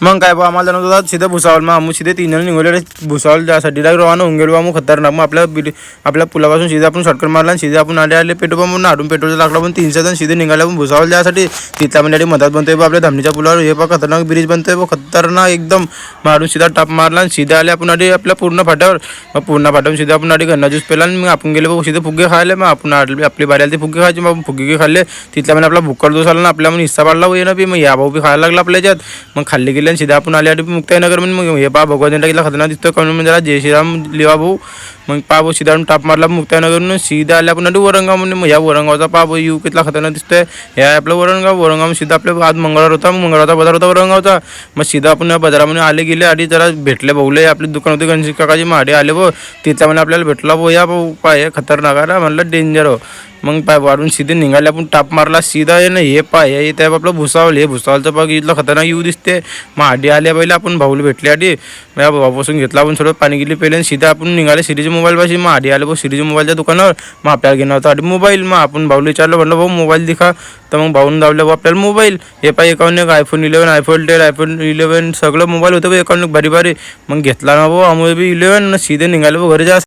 मग काय बा आम्हाला जाणवत होता सीधे भुसावळ, मग आम्ही सीधे 3 जण निघाले भुसावळ जासाठी. डायरेक्ट रवाना होऊन गेलो मग खतरनाक. मग आपल्या पुलापासून सीधे आपण शॉर्टकट मारला आणि सीधे आपण आले पेट्रोल पंप आडून पेट्रोलचा लागला. पण 300 जण सीधे निघाले पण भुसावळ जासाठी. तिथला म्हणजे मधात बनतोय बा आपल्या धामणीच्या पुलावर हे बा खतरनाक ब्रिज बनतोय बा खतरनाक एकदम. मारून सीधा टाप मारला आणि सीधे आले आपण आधी आपल्या पूर्ण फाट्यावर. मग पूर्ण फाट्यावर सीधे आपण आधी गन्ना ज्यूस पेला आणि मग आपण गेले बघ सीधे फुगे खायला. मग आपण आपली बारी आली ते फुगे खायचे. मग फुगे खाल्ले तिथल्या म्हणजे आपला भुक्कड दोस आला ना आपल्या म्हणून हिस्सा पाडला ये ना बी. मग या भाऊ बी खायला लागला आपल्या याच्यात. मग खाल्ले गेले आणि सीधा आपण आले मुक्ताईनगर म्हणून. मग हे पा भगवंत टाकीला खतरनाक दिसतोय करून म्हणजे जय श्रीराम लिवा भाऊ. मग पा भाऊ सीधा टाप मारला मुक्ताईनगरवरून सीधा आले आपण वरंगाव म्हणून. मग या वरंगावचा पा भाऊ यू कितला खतरनाक दिसतोय. हे आपलं वरंगाव सीधा आपल्या आज मंगळवार होता. मंगळवारचा बाजार होता वरंगावचा. मग सीधा आपण बाजारामध्ये आले गेले आधी जरा भेटले भाऊले. आपली दुकान होती गणेश काकाची माडे आले व तिथल्या म्हणजे आपल्याला भेटला भाऊ या भाऊ पाय खतरनाक आहे म्हणलं डेंजर हो. मग पाय वाढून सीधे निघाले आपण टाप मारला सीधा आहे ना. हे पाय हे इथे आपलं भुसावळ हे भुसावळचं बघ इथलं खतरनाक येऊ दिसते. मग आडी आल्या पहिले आपण भाऊला भेटले आधी. मग या भाऊपासून घेतला आपण थोडं पाणी गेली पहिले सीधा आपण निघाले सिरीज मोबाईल पाशी. मग आधी आले भाऊ सिरीज मोबाईलच्या दुकानावर. मग आपल्याला घेणार होता आधी मोबाईल. मग आपण भाऊला विचारलं म्हटलं भाऊ मोबाईल दिखा. तर मग भाऊन दावलं भाऊ आपल्याला मोबाईल. हे पाय एकावन्न एक iPhone 11 iPhone 10 iPhone 11 सगळं मोबाईल होतं भाऊ एकावन्न भारी भारी. मग घेतला ना भाऊ आम्ही बी 11 सीधे निघाले भाऊ घरी जा.